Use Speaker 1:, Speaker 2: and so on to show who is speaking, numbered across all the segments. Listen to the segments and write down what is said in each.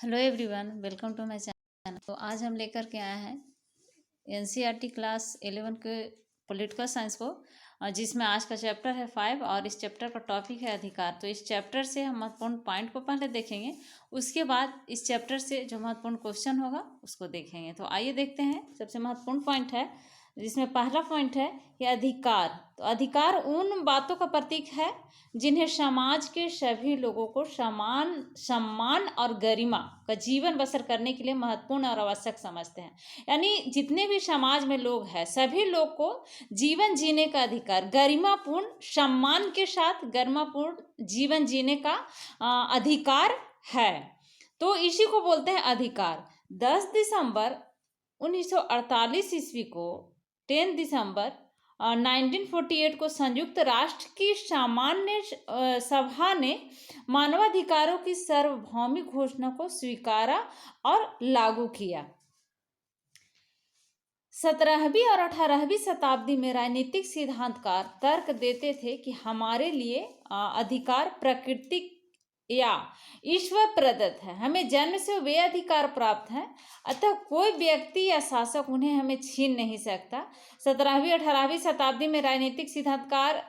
Speaker 1: Hello everyone, welcome to my channel. तो आज हम लेकर के आए हैं एनसीईआरटी क्लास 11 के पॉलिटिकल साइंस को, जिसमें आज का चैप्टर है 5 और इस चैप्टर का टॉपिक है अधिकार। तो इस चैप्टर से हम महत्वपूर्ण पॉइंट को पहले देखेंगे, उसके बाद इस चैप्टर से जो महत्वपूर्ण क्वेश्चन होगा उसको देखेंगे। तो आइए देखते हैं। सबसे महत्वपूर्ण पॉइंट है, जिसमें पहला पॉइंट है कि अधिकार। तो अधिकार उन बातों का प्रतीक है जिन्हें समाज के सभी लोगों को समान सम्मान और गरिमा का जीवन बसर करने के लिए महत्वपूर्ण और आवश्यक समझते हैं। यानी जितने भी समाज में लोग हैं, सभी लोग को जीवन जीने का अधिकार, गरिमापूर्ण सम्मान के साथ गरिमापूर्ण जीवन जीने का अधिकार है। तो इसी को बोलते हैं अधिकार। 10 दिसंबर 1948 ईस्वी को 10 दिसंबर 1948 को संयुक्त राष्ट्र की सामान्य सभा ने मानवाधिकारों की सार्वभौमिक घोषणा को स्वीकारा और लागू किया। 17वीं और 18वीं शताब्दी में राजनीतिक सिद्धांतकार तर्क देते थे कि हमारे लिए अधिकार प्राकृतिक या ईश्वर प्रदत्त है, हमें जन्म से वे अधिकार प्राप्त हैं, अतः कोई व्यक्ति या शासक उन्हें हमें छीन नहीं सकता। 17वीं 18वीं शताब्दी में राजनीतिक सिद्धांतकार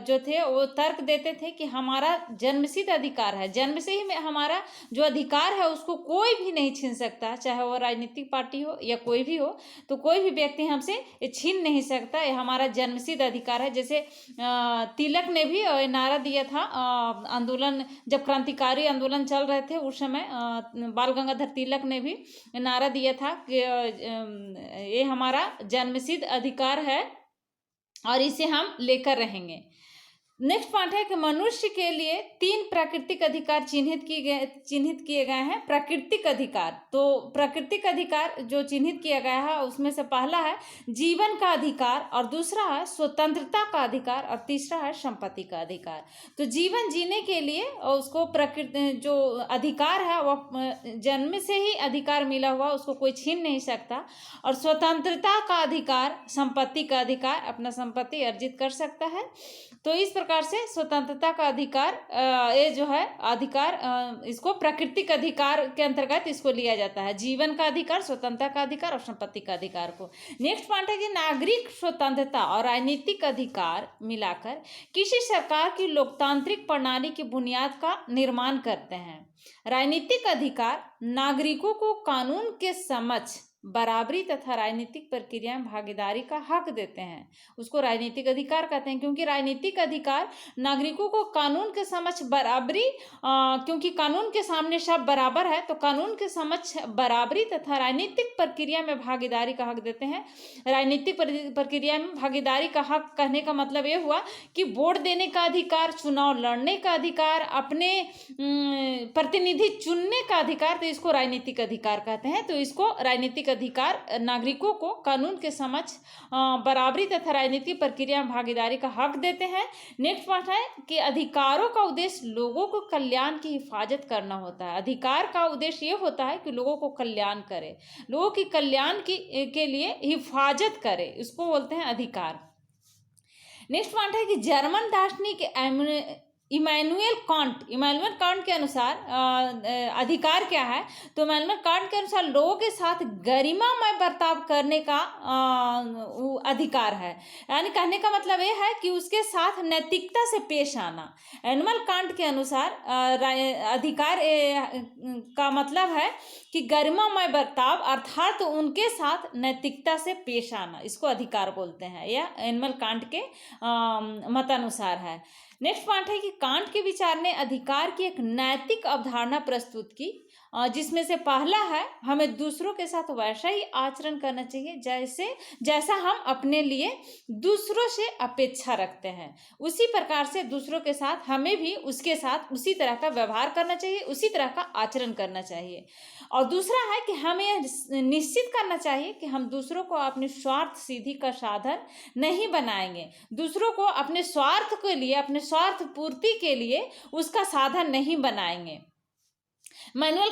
Speaker 1: जो थे वो तर्क देते थे कि हमारा जन्मसिद्ध अधिकार है, जन्म से ही हमारा जो अधिकार है उसको कोई भी नहीं छीन सकता, चाहे वो राजनीतिक पार्टी हो या कोई भी हो, तो कोई भी व्यक्ति हमसे ये छीन नहीं सकता, ये हमारा जन्मसिद्ध अधिकार है। जैसे तिलक ने भी नारा दिया था, आंदोलन जब क्रांतिकारी आंदोलन चल रहे थे उस समय बाल गंगाधर तिलक ने भी नारा दिया था कि ये हमारा जन्मसिद्ध अधिकार है और इसे हम लेकर रहेंगे। नेक्स्ट पॉइंट है कि मनुष्य के लिए 3 प्राकृतिक अधिकार चिन्हित किए गए हैं। प्राकृतिक अधिकार, तो प्राकृतिक अधिकार जो चिन्हित किया गया है उसमें से पहला है जीवन का अधिकार, और दूसरा है स्वतंत्रता का अधिकार, और तीसरा है संपत्ति का अधिकार। तो जीवन जीने के लिए उसको प्रकृति जो अधिकार है वह जन्म से ही अधिकार मिला हुआ, उसको कोई छीन नहीं सकता। और स्वतंत्रता का अधिकार, संपत्ति का अधिकार, अपना संपत्ति अर्जित कर सकता है। तो इस प्रकार से स्वतंत्रता का अधिकार ये जो है अधिकार, इसको प्राकृतिक अधिकार के अंतर्गत इसको लिया जाता है, जीवन का अधिकार, स्वतंत्रता का अधिकार और संपत्ति का अधिकार को। नेक्स्ट पॉइंट है कि नागरिक स्वतंत्रता और राजनीतिक अधिकार मिलाकर किसी सरकार की लोकतांत्रिक प्रणाली की बुनियाद का निर्माण करते हैं। राजनीतिक अधिकार नागरिकों को कानून के समक्ष बराबरी तथा राजनीतिक प्रक्रिया में भागीदारी का हक देते हैं, उसको राजनीतिक अधिकार कहते हैं। क्योंकि राजनीतिक अधिकार नागरिकों को कानून के समक्ष बराबरी, क्योंकि कानून के सामने सब बराबर है, तो कानून के समक्ष बराबरी तथा राजनीतिक प्रक्रिया में भागीदारी का हक देते हैं। राजनीतिक प्रक्रिया में भागीदारी का हक कहने का मतलब ये हुआ कि वोट देने का अधिकार, चुनाव लड़ने का अधिकार, अपने प्रतिनिधि चुनने का अधिकार, तो इसको राजनीतिक अधिकार कहते हैं। तो इसको राजनीतिक अधिकार नागरिकों को कानून के समक्ष बराबरी तथा राजनीतिक प्रक्रिया में भागीदारी का हक देते हैं। नेक्स्ट पॉइंट है कि अधिकारों का उद्देश्य लोगों को कल्याण की हिफाजत करना होता है। अधिकार का उद्देश्य ये होता है कि लोगों को कल्याण करे, लोगों की कल्याण के लिए हिफाजत करे, इसको बोलते हैं अधिकार। नेक्स्ट पॉइंट है कि जर्मन दार्शनिक इमैनुअल कांट के अनुसार अधिकार क्या है। तो इमैनुअल कांट के अनुसार लोगों के साथ गरिमामय बर्ताव करने का अधिकार है। यानी कहने का मतलब ये है कि उसके साथ नैतिकता से पेश आना। इमैनुअल कांट के अनुसार अधिकार का मतलब है कि गरिमामय बर्ताव, अर्थात उनके साथ नैतिकता से पेश आना, इसको अधिकार बोलते हैं। यह इमैनुअल कांट के मतानुसार है। नेक्स्ट पॉइंट है कि कांट के विचार ने अधिकार की एक नैतिक अवधारणा प्रस्तुत की, जिसमें से पहला है हमें दूसरों के साथ वैसा ही आचरण करना चाहिए जैसा हम अपने लिए दूसरों से अपेक्षा रखते हैं, उसी प्रकार से दूसरों के साथ हमें भी उसके साथ उसी तरह का व्यवहार करना चाहिए, उसी तरह का आचरण करना चाहिए। और दूसरा है कि हमें यह निश्चित करना चाहिए कि हम दूसरों को अपनी स्वार्थ सिद्धि का साधन नहीं बनाएंगे, दूसरों को अपने स्वार्थ के लिए, अपने स्वार्थ पूर्ति के लिए उसका साधन नहीं बनाएंगे। इमैनुअल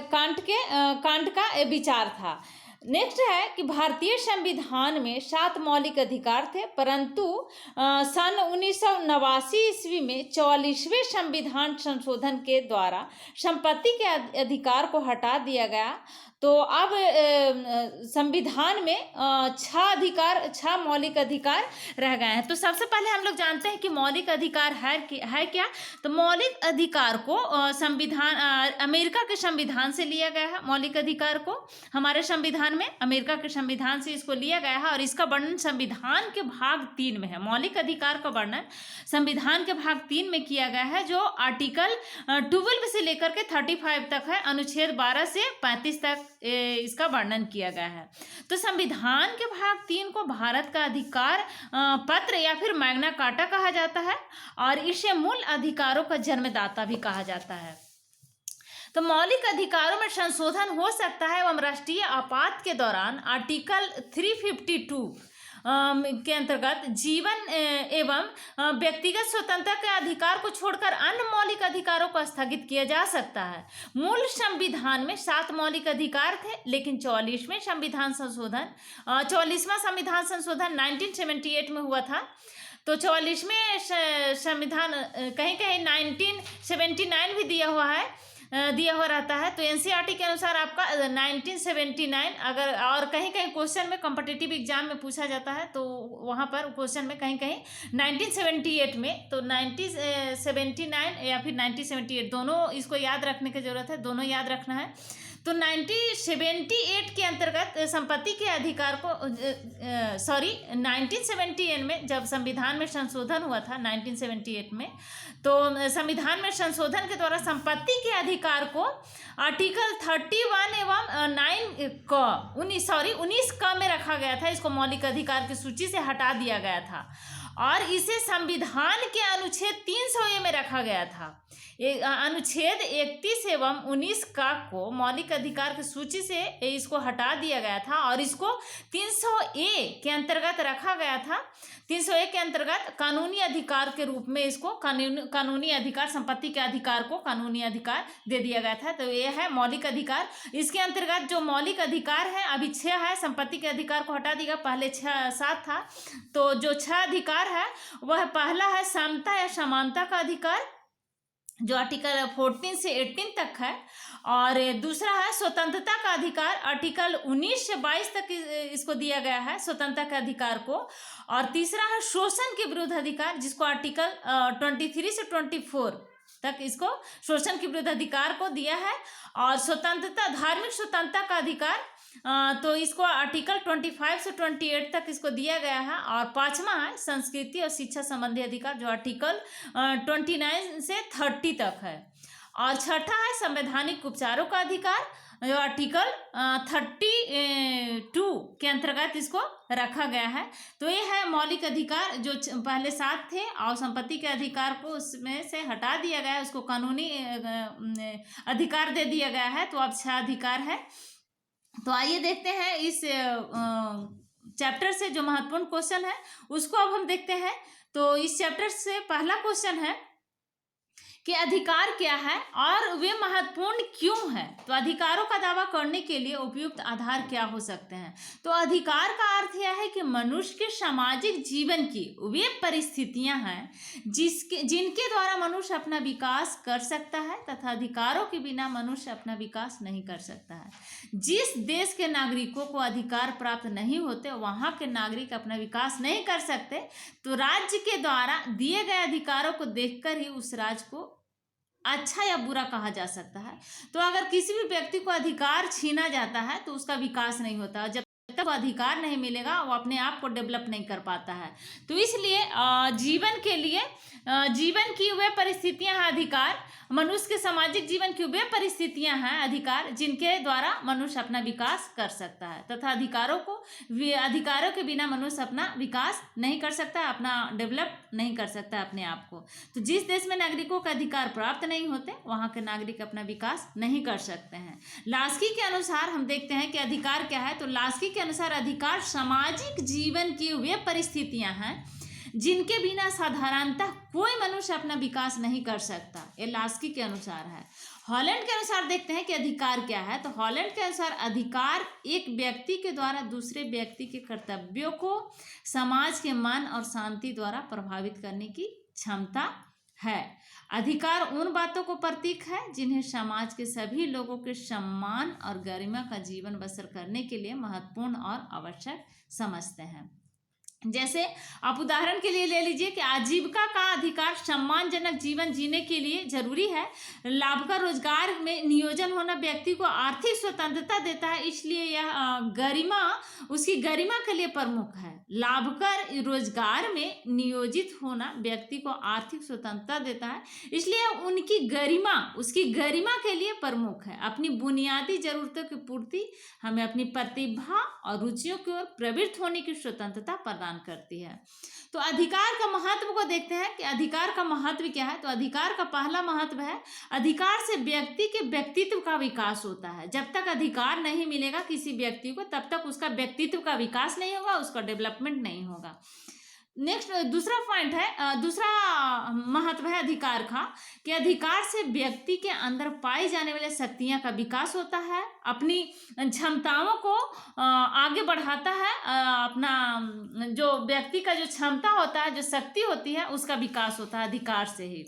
Speaker 1: कांट का विचार था। नेक्स्ट है कि भारतीय संविधान में 7 मौलिक अधिकार थे, परंतु सन 1989 ईस्वी में 44वें संविधान संशोधन के द्वारा संपत्ति के अधिकार को हटा दिया गया। तो अब संविधान में 6 मौलिक अधिकार रह गए हैं। तो सबसे पहले हम लोग जानते हैं कि मौलिक अधिकार है क्या। तो मौलिक अधिकार को संविधान अमेरिका के संविधान से लिया गया है। मौलिक अधिकार को हमारे संविधान में अमेरिका के संविधान से इसको लिया गया है और इसका वर्णन संविधान के भाग 3 में है। मौलिक अधिकार का वर्णन संविधान के भाग 3 में किया गया है, जो आर्टिकल 12 से लेकर के 35 तक है। अनुच्छेद 12 से 35 तक इसका वर्णन किया गया है। तो संविधान के भाग 3 को भारत का अधिकार पत्र या फिर मैग्ना कार्टा कहा जाता है और इसे मूल अधिकारों का जन्मदाता भी कहा जाता है। तो मौलिक अधिकारों में संशोधन हो सकता है एवं राष्ट्रीय आपात के दौरान आर्टिकल 352 के अंतर्गत जीवन एवं व्यक्तिगत स्वतंत्रता के अधिकार को छोड़कर अन्य मौलिक अधिकारों को स्थगित किया जा सकता है। मूल संविधान में 7 मौलिक अधिकार थे, लेकिन 44वां संविधान संशोधन 1978 में हुआ था। तो 44वें संविधान कहीं 1979 भी दिया हुआ रहता है। तो एनसीईआरटी के अनुसार आपका 1979 अगर और कहीं क्वेश्चन में कॉम्पिटिटिव एग्जाम में पूछा जाता है तो वहाँ पर क्वेश्चन में कहीं 1978 में, तो 1979 या फिर 1978 दोनों इसको याद रखने की जरूरत है, दोनों याद रखना है। तो 1978 के अंतर्गत संपत्ति के अधिकार को 1978 में जब संविधान में संशोधन हुआ था 1978 में, तो संविधान में संशोधन के द्वारा संपत्ति के अधिकार को आर्टिकल 31 एवं 19 क में रखा गया था। इसको मौलिक अधिकार की सूची से हटा दिया गया था और इसे संविधान के अनुच्छेद 300 में रखा गया था। अनुच्छेद 31 एवं 19 का को मौलिक अधिकार की सूची से इसको हटा दिया गया था और इसको 300A के अंतर्गत रखा गया था। 300A के अंतर्गत कानूनी अधिकार के रूप में इसको कानूनी अधिकार, संपत्ति के अधिकार को कानूनी अधिकार दे दिया गया था। तो ये है मौलिक अधिकार। इसके अंतर्गत जो मौलिक अधिकार है अभी 6 है, संपत्ति के अधिकार को हटा दिया, पहले 7 था। तो जो 6 अधिकार है वह पहला है समता या समानता का अधिकार, जो आर्टिकल 14 से 18 तक है, और दूसरा है स्वतंत्रता का अधिकार, आर्टिकल 19 से 22 तक इसको दिया गया है स्वतंत्रता के अधिकार को, और तीसरा है शोषण के विरुद्ध अधिकार, जिसको आर्टिकल 23 से 24 तक इसको शोषण के विरुद्ध अधिकार को दिया है, और स्वतंत्रता, धार्मिक स्वतंत्रता का अधिकार तो इसको आर्टिकल 25 से 28 तक इसको दिया गया है, और 5वां है संस्कृति और शिक्षा संबंधी अधिकार, जो आर्टिकल 29 से 30 तक है, और 6ठा है संवैधानिक उपचारों का अधिकार, जो आर्टिकल 32 के अंतर्गत इसको रखा गया है। तो ये है मौलिक अधिकार, जो पहले 7 थे और संपत्ति के अधिकार को उसमें से हटा दिया गया है, उसको कानूनी अधिकार दे दिया गया है। तो अब 6 अधिकार है। तो आइए देखते हैं इस चैप्टर से जो महत्वपूर्ण क्वेश्चन है उसको अब हम देखते हैं। तो इस चैप्टर से पहला क्वेश्चन है कि अधिकार क्या है और वे महत्वपूर्ण क्यों हैं। तो अधिकारों का दावा करने के लिए उपयुक्त आधार क्या हो सकते हैं। तो अधिकार का अर्थ यह है कि मनुष्य के सामाजिक जीवन की वे परिस्थितियां हैं जिनके द्वारा मनुष्य अपना विकास कर सकता है तथा अधिकारों के बिना मनुष्य अपना विकास नहीं कर सकता है। जिस देश के नागरिकों को अधिकार प्राप्त नहीं होते वहाँ के नागरिक अपना विकास नहीं कर सकते। तो राज्य के द्वारा दिए गए अधिकारों को देखकर ही उस राज्य को अच्छा या बुरा कहा जा सकता है। तो अगर किसी भी व्यक्ति को अधिकार छीना जाता है तो उसका विकास नहीं होता, जब तक अधिकार नहीं मिलेगा वो अपने आप को डेवलप नहीं कर पाता है। तो इसलिए जीवन की वे परिस्थितियां हैं अधिकार, मनुष्य के सामाजिक जीवन की वे परिस्थितियां हैं अधिकार जिनके द्वारा मनुष्य अपना विकास कर सकता है तथा अधिकारों के बिना मनुष्य अपना विकास नहीं कर सकता, अपना डेवलप नहीं कर सकता अपने आप को। तो जिस देश में नागरिकों का अधिकार प्राप्त नहीं होते वहाँ के नागरिक अपना विकास नहीं कर सकते हैं। लास्की के अनुसार हम देखते हैं कि अधिकार क्या है। तो लास्की के अनुसार अधिकार सामाजिक जीवन की वे परिस्थितियां हैं जिनके बिना साधारणतः कोई मनुष्य अपना विकास नहीं कर सकता। ये लास्की के अनुसार है। हॉलैंड के अनुसार देखते हैं कि अधिकार क्या है। तो हॉलैंड के अनुसार अधिकार एक व्यक्ति के द्वारा दूसरे व्यक्ति के कर्तव्यों को समाज के मन और शांति द्वारा प्रभावित करने की क्षमता है। अधिकार उन बातों को प्रतीक है जिन्हें समाज के सभी लोगों के सम्मान और गरिमा का जीवन बसर करने के लिए महत्वपूर्ण और आवश्यक समझते हैं। जैसे आप उदाहरण के लिए ले लीजिए कि आजीविका का अधिकार सम्मानजनक जीवन जीने के लिए जरूरी है। लाभकर रोजगार में नियोजन होना व्यक्ति को आर्थिक स्वतंत्रता देता है, इसलिए यह गरिमा उसकी गरिमा के लिए प्रमुख है। लाभकर रोजगार में नियोजित होना व्यक्ति को आर्थिक स्वतंत्रता देता है, इसलिए उनकी गरिमा उसकी गरिमा के लिए प्रमुख है। अपनी बुनियादी जरूरतों की पूर्ति हमें अपनी प्रतिभा और रुचियों की ओर प्रवृत्त होने की स्वतंत्रता प्रदान करती है। तो अधिकार का महत्व को देखते हैं कि अधिकार का महत्व क्या है। तो अधिकार का पहला महत्व है, अधिकार से व्यक्ति के व्यक्तित्व का विकास होता है। जब तक अधिकार नहीं मिलेगा किसी व्यक्ति को, तब तक उसका व्यक्तित्व का विकास नहीं होगा, उसका डेवलपमेंट नहीं होगा। नेक्स्ट दूसरा पॉइंट है, दूसरा महत्व है अधिकार का कि अधिकार से व्यक्ति के अंदर पाई जाने वाली शक्तियां का विकास होता है, अपनी क्षमताओं को आगे बढ़ाता है, अपना जो व्यक्ति का जो क्षमता होता है, जो शक्ति होती है, उसका विकास होता है अधिकार से ही।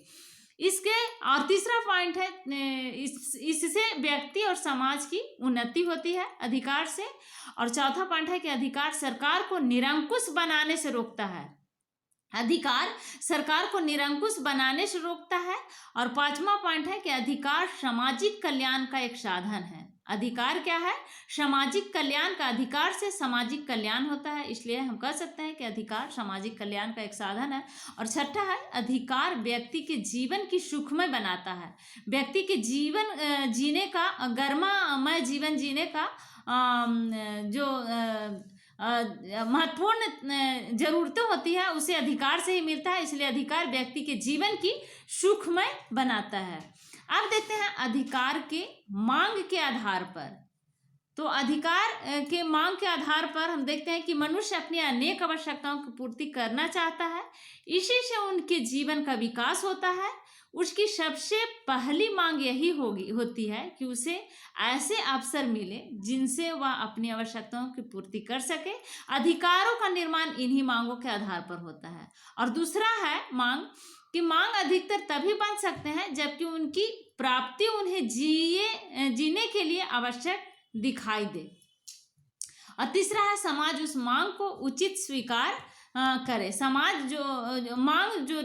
Speaker 1: इसके और तीसरा पॉइंट है, इससे व्यक्ति और समाज की उन्नति होती है अधिकार से। और चौथा पॉइंट है कि अधिकार सरकार को निरंकुश बनाने से रोकता है। अधिकार सरकार को निरंकुश बनाने से रोकता है। और पांचवा पॉइंट है कि अधिकार सामाजिक कल्याण का एक साधन है। अधिकार क्या है? सामाजिक कल्याण का। अधिकार से सामाजिक कल्याण होता है, इसलिए हम कह सकते हैं कि अधिकार सामाजिक कल्याण का एक साधन है। और छठा है, अधिकार व्यक्ति के जीवन की सुखमय बनाता है। व्यक्ति के जीवन जीने का, गरिमामय जीवन जीने का जो महत्वपूर्ण जरूरतें होती है उसे अधिकार से ही मिलता है, इसलिए अधिकार व्यक्ति के जीवन की सुखमय बनाता है। अब देखते हैं अधिकार के मांग के आधार पर। तो अधिकार के मांग के आधार पर हम देखते हैं कि मनुष्य अपनी अनेक आवश्यकताओं की पूर्ति करना चाहता है, इसी से उनके जीवन का विकास होता है। उसकी सबसे पहली मांग यही होती है कि उसे ऐसे अवसर मिले जिनसे वह अपनी आवश्यकताओं की पूर्ति कर सके। अधिकारों का निर्माण इन्हीं मांगों के आधार पर होता है। और दूसरा है मांग कि मांग अधिकतर तभी बन सकते हैं जबकि उनकी प्राप्ति उन्हें जीने के लिए आवश्यक दिखाई दे। और तीसरा है समाज उस मांग को उचित स्वीकार करे। समाज जो मांग जो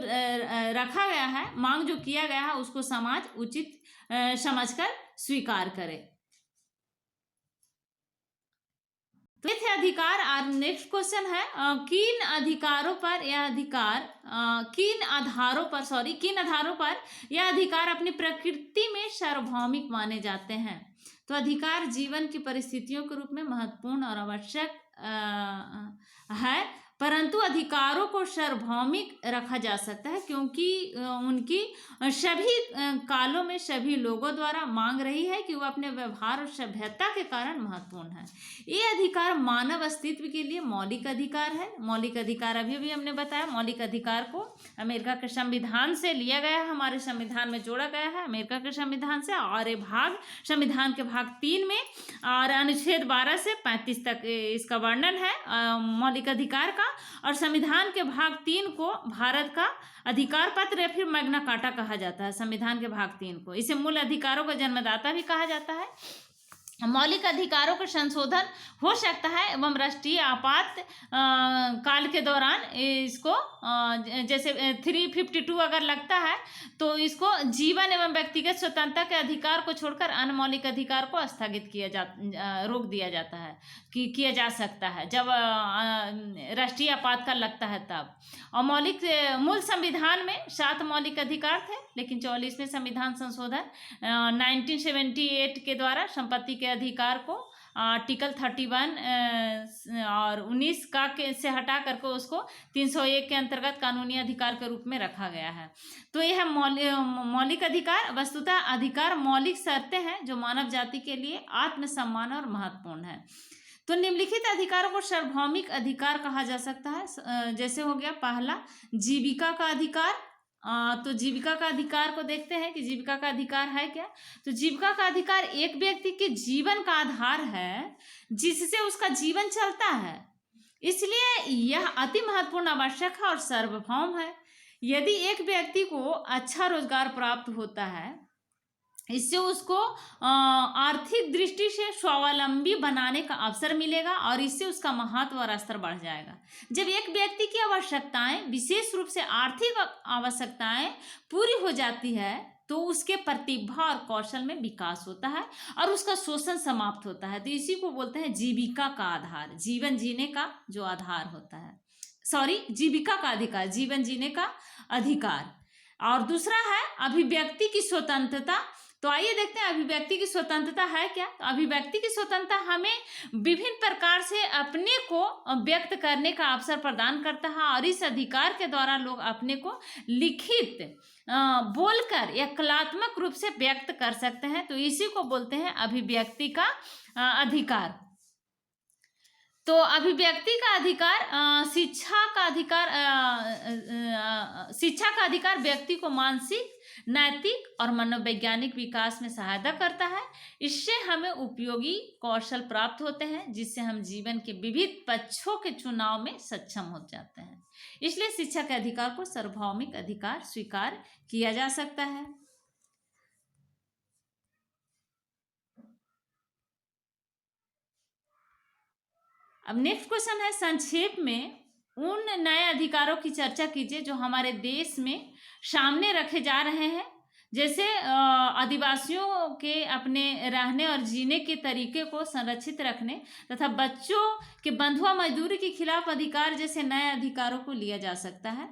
Speaker 1: रखा गया है, मांग जो किया गया है, उसको समाज उचित समझकर स्वीकार करे। तो ये थे अधिकार। और नेक्स्ट क्वेश्चन है, किन अधिकारों पर यह अधिकार किन आधारों पर यह अधिकार अपनी प्रकृति में सार्वभौमिक माने जाते हैं। तो अधिकार जीवन की परिस्थितियों के रूप में महत्वपूर्ण और आवश्यक है, परंतु अधिकारों को सार्वभौमिक रखा जा सकता है क्योंकि उनकी सभी कालों में सभी लोगों द्वारा मांग रही है कि वह अपने व्यवहार और सभ्यता के कारण महत्वपूर्ण है। ये अधिकार मानव अस्तित्व के लिए मौलिक अधिकार है। मौलिक अधिकार अभी हमने बताया, मौलिक अधिकार को अमेरिका के संविधान से लिया गया है, हमारे संविधान में जोड़ा गया है अमेरिका के संविधान से। और ये भाग संविधान के भाग 3 में और अनुच्छेद 12 से 35 तक इसका वर्णन है मौलिक अधिकार का। और संविधान के भाग 3 को भारत का अधिकार पत्र या फिर मैग्ना कार्टा कहा जाता है। संविधान के भाग 3 को, इसे मूल अधिकारों का जन्मदाता भी कहा जाता है। मौलिक अधिकारों का संशोधन हो सकता है एवं राष्ट्रीय आपात काल के दौरान इसको जैसे 352 अगर लगता है तो इसको जीवन एवं व्यक्तिगत स्वतंत्रता के अधिकार को छोड़कर अन्य मौलिक अधिकार को स्थगित रोक दिया जाता है कि किया जा सकता है जब राष्ट्रीय आपातकाल लगता है तब। और मूल संविधान में 7 मौलिक अधिकार थे, लेकिन 44वें संविधान संशोधन 1978 के द्वारा संपत्ति के अधिकार को आर्टिकल 31 और 19 का से हटा करके उसको 301 के अंतर्गत कानूनी अधिकार के रूप में रखा गया है। तो यह मौलिक अधिकार वस्तुतः अधिकार मौलिक शर्तें हैं जो मानव जाति के लिए आत्मसम्मान और महत्वपूर्ण है। तो निम्नलिखित अधिकारों को सार्वभौमिक अधिकार कहा जा सकता है। जैसे हो गया पहला जीविका का अधिकार। तो जीविका का अधिकार को देखते हैं कि जीविका का अधिकार है क्या। तो जीविका का अधिकार एक व्यक्ति के जीवन का आधार है जिससे उसका जीवन चलता है, इसलिए यह अति महत्वपूर्ण, आवश्यक है और सार्वभौम है। यदि एक व्यक्ति को अच्छा रोजगार प्राप्त होता है, इससे उसको आर्थिक दृष्टि से स्वावलंबी बनाने का अवसर मिलेगा और इससे उसका महत्व और स्तर बढ़ जाएगा। जब एक व्यक्ति की आवश्यकताएं, विशेष रूप से आर्थिक आवश्यकताएं पूरी हो जाती है तो उसके प्रतिभा और कौशल में विकास होता है और उसका शोषण समाप्त होता है। तो इसी को बोलते हैं जीविका का आधार, जीवन जीने का जो आधार होता है, जीविका का अधिकार, जीवन जीने का अधिकार। और दूसरा है अभिव्यक्ति की स्वतंत्रता। तो आइए देखते हैं अभिव्यक्ति की स्वतंत्रता है क्या। तो अभिव्यक्ति की स्वतंत्रता हमें विभिन्न प्रकार से अपने को व्यक्त करने का अवसर प्रदान करता है और इस अधिकार के द्वारा लोग अपने को लिखित, बोलकर या कलात्मक रूप से व्यक्त कर सकते हैं। तो इसी को बोलते हैं अभिव्यक्ति का अधिकार। तो अभिव्यक्ति का अधिकार, शिक्षा का अधिकार व्यक्ति को मानसिक, नैतिक और मनोवैज्ञानिक विकास में सहायता करता है। इससे हमें उपयोगी कौशल प्राप्त होते हैं जिससे हम जीवन के विविध पक्षों के चुनाव में सक्षम हो जाते हैं। इसलिए शिक्षा के अधिकार को सार्वभौमिक अधिकार स्वीकार किया जा सकता है। अब नेक्स्ट क्वेश्चन है, संक्षेप में उन नए अधिकारों की चर्चा कीजिए जो हमारे देश में सामने रखे जा रहे हैं। जैसे आदिवासियों के अपने रहने और जीने के तरीके को संरक्षित रखने तथा बच्चों के बंधुआ मजदूरी के खिलाफ अधिकार जैसे नए अधिकारों को लिया जा सकता है।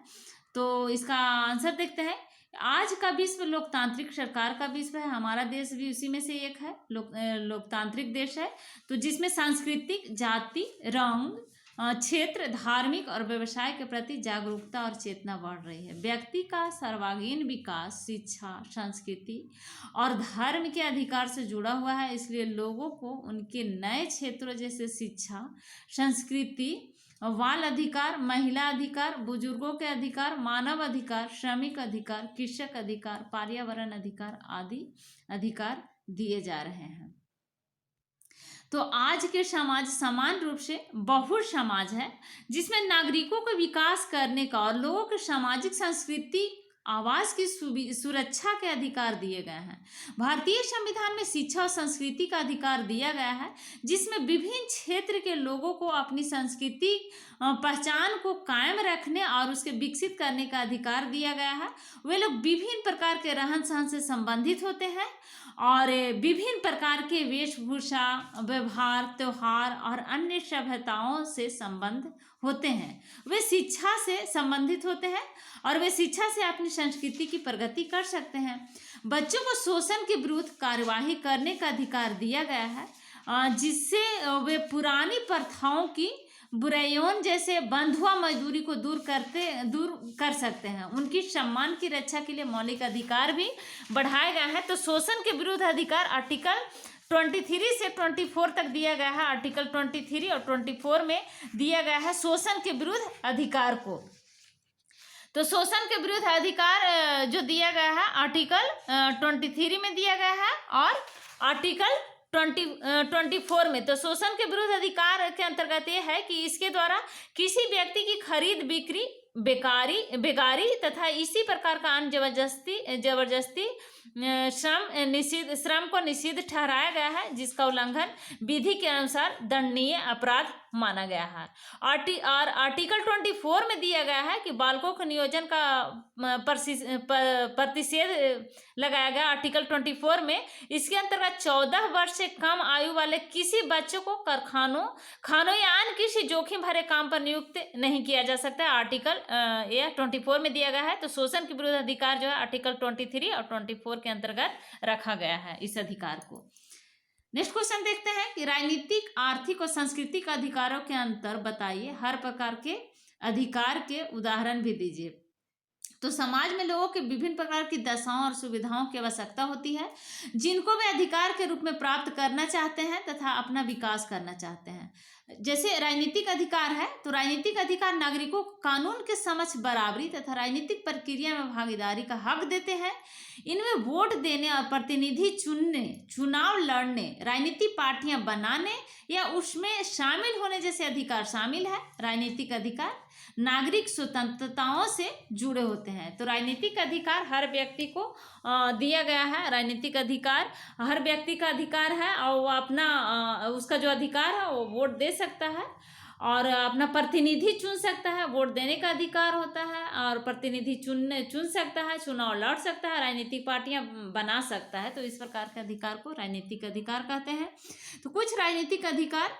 Speaker 1: तो इसका आंसर देखते हैं। आज का विश्व लोकतांत्रिक सरकार का विश्व है, हमारा देश भी उसी में से एक है, लोकतांत्रिक देश है। तो जिसमें सांस्कृतिक, जाति, रंग, क्षेत्र, धार्मिक और व्यवसाय के प्रति जागरूकता और चेतना बढ़ रही है। व्यक्ति का सर्वांगीण विकास शिक्षा, संस्कृति और धर्म के अधिकार से जुड़ा हुआ है, इसलिए लोगों को उनके नए क्षेत्रों जैसे शिक्षा, संस्कृति, बाल अधिकार, महिला अधिकार, बुजुर्गों के अधिकार, मानव अधिकार, श्रमिक अधिकार, कृषक अधिकार, पर्यावरण अधिकार आदि अधिकार दिए जा रहे हैं। तो आज के समाज समान रूप से बहु समाज है जिसमें नागरिकों को विकास करने का और लोगों के सामाजिक सांस्कृतिक आवास की सुरक्षा के अधिकार दिए गए हैं। भारतीय संविधान में शिक्षा और संस्कृति का अधिकार दिया गया है जिसमें विभिन्न क्षेत्र के लोगों को अपनी संस्कृति पहचान को कायम रखने और उसके विकसित करने का अधिकार दिया गया है। वे लोग विभिन्न प्रकार के रहन सहन से संबंधित होते हैं और विभिन्न प्रकार के वेशभूषा, व्यवहार, त्योहार और अन्य सभ्यताओं से संबंध होते हैं। वे शिक्षा से संबंधित होते हैं और वे शिक्षा से अपनी संस्कृति की प्रगति कर सकते हैं। बच्चों को शोषण के विरुद्ध कार्यवाही करने का अधिकार दिया गया है जिससे वे पुरानी प्रथाओं की बुराइयों जैसे बंधुआ मजदूरी को दूर कर सकते हैं। उनकी सम्मान की रक्षा के लिए मौलिक अधिकार भी बढ़ाया गया है। तो शोषण के विरुद्ध अधिकार आर्टिकल 23 से 24 तक दिया गया है। आर्टिकल 23 और 24 में दिया गया है शोषण के विरुद्ध अधिकार को। तो शोषण के विरुद्ध अधिकार जो दिया गया है आर्टिकल 23 में दिया गया है और आर्टिकल 24 में। तो शोषण के विरुद्ध अधिकार के अंतर्गत ये है कि इसके द्वारा किसी व्यक्ति की खरीद बिक्री, बेगारी तथा इसी प्रकार का अन्य जबरदस्ती श्रम को निषिद्ध ठहराया गया है जिसका उल्लंघन विधि के अनुसार दंडनीय अपराध माना गया है। और आर्टिकल 24 में दिया गया है कि बालकों के नियोजन का प्रतिषेध लगाया गया आर्टिकल 24 में। इसके अंतर्गत 14 वर्ष से कम आयु वाले किसी बच्चों को कारखानों या अन्य किसी जोखिम भरे काम पर नियुक्त नहीं किया जा सकता है। आर्टिकल 24 में दिया गया है। तो शोषण के विरुद्ध अधिकार जो है आर्टिकल 23 और 24 के अंतर्गत रखा गया है इस अधिकार को। नेक्स्ट क्वेश्चन देखते हैं कि राजनीतिक, आर्थिक और सांस्कृतिक अधिकारों के अंतर बताइए, हर प्रकार के अधिकार के उदाहरण भी दीजिए। तो समाज में लोगों के विभिन्न प्रकार की दशाओं और सुविधाओं की आवश्यकता होती है, जिनको वे अधिकार के रूप में प्राप्त करना चाहते हैं तथा अपना विकास करना चाहते हैं। जैसे राजनीतिक अधिकार है, तो राजनीतिक अधिकार नागरिकों को कानून के समक्ष बराबरी तथा राजनीतिक प्रक्रिया में भागीदारी का हक देते हैं। इनमें वोट देने और प्रतिनिधि चुनने, चुनाव लड़ने, राजनीतिक पार्टियां बनाने या उसमें शामिल होने जैसे अधिकार शामिल है। राजनीतिक अधिकार नागरिक स्वतंत्रताओं से जुड़े होते हैं। तो राजनीतिक अधिकार हर व्यक्ति को दिया गया है। राजनीतिक अधिकार हर व्यक्ति का अधिकार है और वो अपना उसका जो अधिकार है वो वोट दे सकता है और अपना प्रतिनिधि चुन सकता है। वोट देने का अधिकार होता है और प्रतिनिधि चुन सकता है, चुनाव लड़ सकता है, राजनीतिक पार्टियां बना सकता है। तो इस प्रकार के अधिकार को राजनीतिक अधिकार कहते हैं। तो कुछ राजनीतिक अधिकार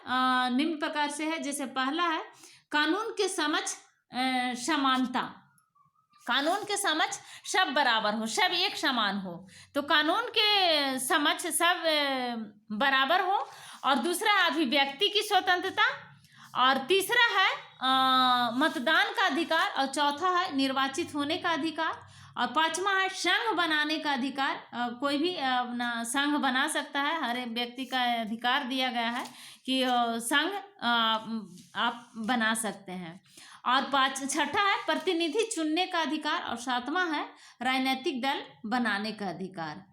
Speaker 1: निम्न प्रकार से है। जैसे पहला है कानून के समक्ष समानता। कानून के समक्ष सब बराबर हो, सब एक समान हो। तो कानून के समक्ष सब बराबर हो। और दूसरा अभिव्यक्ति की स्वतंत्रता, और तीसरा है मतदान का अधिकार, और चौथा है निर्वाचित होने का अधिकार, और पांचवा है संघ बनाने का अधिकार। कोई भी अपना संघ बना सकता है। हर एक व्यक्ति का अधिकार दिया गया है कि संघ आप बना सकते हैं। और छठा है प्रतिनिधि चुनने का अधिकार, और सातवां है राजनीतिक दल बनाने का अधिकार।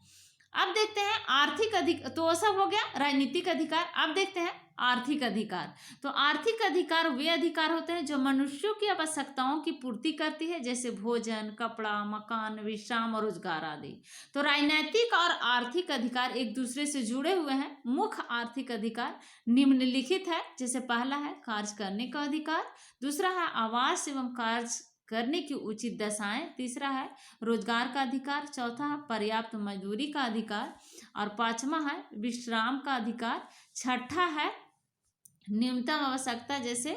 Speaker 1: अब देखते हैं आर्थिक अधिकार। तो वो सब हो गया राजनीतिक अधिकार। अब देखते हैं आर्थिक अधिकार। तो आर्थिक अधिकार वे अधिकार होते हैं जो मनुष्यों की आवश्यकताओं की पूर्ति करती है, जैसे भोजन, कपड़ा, मकान, विश्राम और रोजगार आदि। तो राजनीतिक और आर्थिक अधिकार एक दूसरे से जुड़े हुए हैं। मुख्य आर्थिक अधिकार निम्नलिखित है। जैसे पहला है कार्य करने का अधिकार, दूसरा है आवास एवं कार्य करने की उचित दशाएं, तीसरा है रोजगार का अधिकार, चौथा है पर्याप्त मजदूरी का अधिकार, और पांचवा है विश्राम का अधिकार, छठा है न्यूनतम आवश्यकता जैसे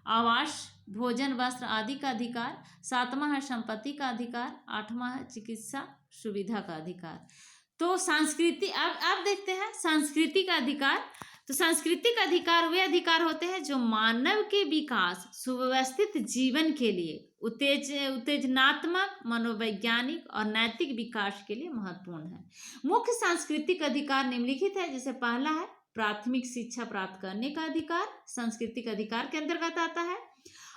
Speaker 1: आवास, भोजन, वस्त्र आदि का अधिकार, सातवां है संपत्ति का अधिकार, आठवां है चिकित्सा सुविधा का अधिकार। तो संस्कृति अब देखते हैं सांस्कृतिक अधिकार। तो सांस्कृतिक अधिकार वे अधिकार होते हैं जो मानव के विकास, सुव्यवस्थित जीवन के लिए उत्तेजनात्मक, मनोवैज्ञानिक और नैतिक विकास के लिए महत्वपूर्ण है। मुख्य सांस्कृतिक अधिकार निम्नलिखित है। जैसे पहला है प्राथमिक शिक्षा प्राप्त करने का अधिकार, सांस्कृतिक अधिकार के अंतर्गत आता है।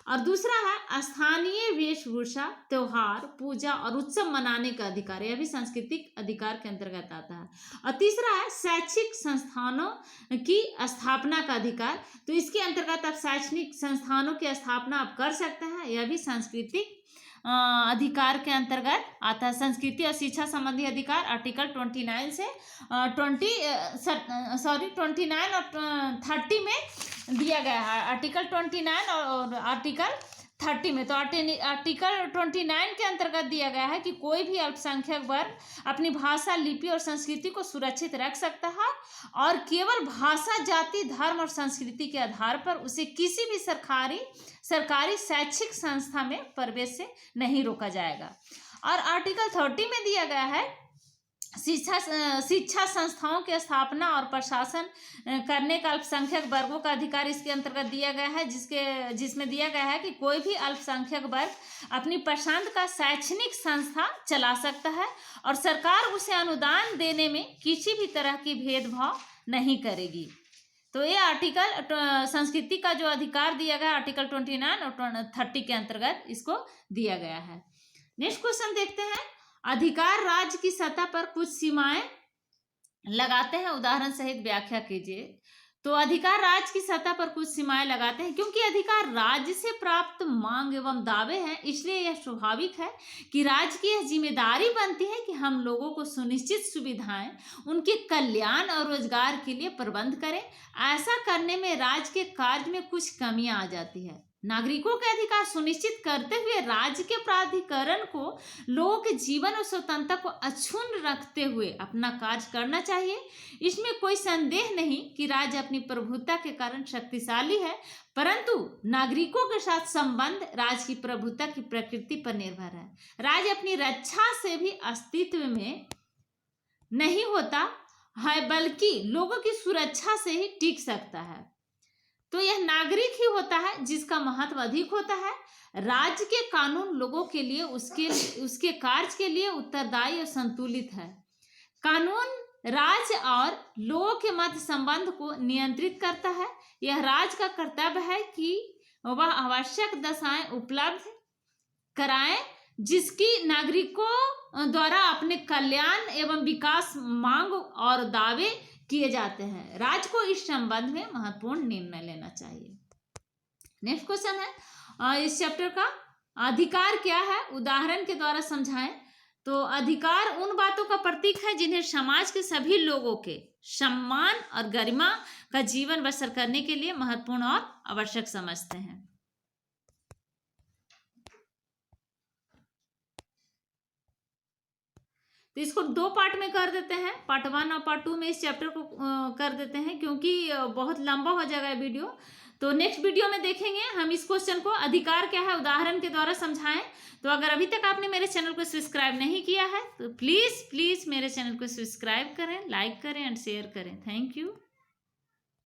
Speaker 1: और दूसरा है स्थानीय वेशभूषा, त्योहार, पूजा और उत्सव मनाने का अधिकार, यह भी सांस्कृतिक अधिकार के अंतर्गत आता है। और तीसरा है शैक्षिक संस्थानों की स्थापना का अधिकार। तो इसके अंतर्गत आप शैक्षणिक संस्थानों की स्थापना आप कर सकते हैं, यह भी सांस्कृतिक अधिकार के अंतर्गत आता है। संस्कृति और शिक्षा संबंधी अधिकार आर्टिकल 29 से 29 और 30 में दिया गया है। आर्टिकल 29 और आर्टिकल 30 में। तो आर्टिकल 29 के अंतर्गत दिया गया है कि कोई भी अल्पसंख्यक वर्ग अपनी भाषा, लिपि और संस्कृति को सुरक्षित रख सकता है और केवल भाषा, जाति, धर्म और संस्कृति के आधार पर उसे किसी भी सरकारी शैक्षिक संस्था में प्रवेश से नहीं रोका जाएगा। और आर्टिकल 30 में दिया गया है शिक्षा संस्थाओं की स्थापना और प्रशासन करने का अल्पसंख्यक वर्गों का अधिकार इसके अंतर्गत दिया गया है, जिसमें दिया गया है कि कोई भी अल्पसंख्यक वर्ग अपनी पसंद का शैक्षणिक संस्था चला सकता है और सरकार उसे अनुदान देने में किसी भी तरह की भेदभाव नहीं करेगी। तो ये आर्टिकल संस्कृति का जो अधिकार दिया गया आर्टिकल 29 और 30 के अंतर्गत इसको दिया गया है। नेक्स्ट क्वेश्चन देखते हैं। अधिकार राज्य की सतह पर कुछ सीमाएं लगाते हैं, उदाहरण सहित व्याख्या कीजिए। तो अधिकार राज्य की सतह पर कुछ सीमाएं लगाते हैं। क्योंकि अधिकार राज्य से प्राप्त मांग एवं दावे हैं, इसलिए यह स्वाभाविक है कि राज्य की यह जिम्मेदारी बनती है कि हम लोगों को सुनिश्चित सुविधाएं, उनके कल्याण और रोजगार के लिए प्रबंध करें। ऐसा करने में राज्य के कार्य में कुछ कमियां आ जाती है। नागरिकों के अधिकार सुनिश्चित करते हुए राज्य के प्राधिकरण को लोगों के जीवन और स्वतंत्रता को अक्षुण्ण रखते हुए अपना कार्य करना चाहिए। इसमें कोई संदेह नहीं कि राज्य अपनी प्रभुता के कारण शक्तिशाली है, परंतु नागरिकों के साथ संबंध राज्य की प्रभुता की प्रकृति पर निर्भर है। राज्य अपनी रक्षा से भी अस्तित्व में नहीं होता है, बल्कि लोगों की सुरक्षा से ही टिक सकता है। तो यह नागरिक ही होता है जिसका महत्व अधिक होता है। राज्य के कानून लोगों के लिए उसके कार्य के लिए उत्तरदायी और संतुलित है। कानून राज्य और लोगों के मध्य संबंध को नियंत्रित करता है। यह राज्य का कर्तव्य है कि वह आवश्यक दशाएं उपलब्ध कराएं जिसकी नागरिकों द्वारा अपने कल्याण एवं विकास मांग और दावे किए जाते हैं। राज्य को इस संबंध में महत्वपूर्ण निर्णय लेना चाहिए। नेक्स्ट क्वेश्चन है इस चैप्टर का, अधिकार क्या है, उदाहरण के द्वारा समझाएं। तो अधिकार उन बातों का प्रतीक है जिन्हें समाज के सभी लोगों के सम्मान और गरिमा का जीवन बसर करने के लिए महत्वपूर्ण और आवश्यक समझते हैं। तो इसको दो पार्ट में कर देते हैं, पार्ट 1 और पार्ट 2 में इस चैप्टर को कर देते हैं क्योंकि बहुत लंबा हो जाएगा वीडियो। तो नेक्स्ट वीडियो में देखेंगे हम इस क्वेश्चन को, अधिकार क्या है उदाहरण के द्वारा समझाएं। तो अगर अभी तक आपने मेरे चैनल को सब्सक्राइब नहीं किया है तो प्लीज़ मेरे चैनल को सब्सक्राइब करें, लाइक करें एंड शेयर करें। Thank you.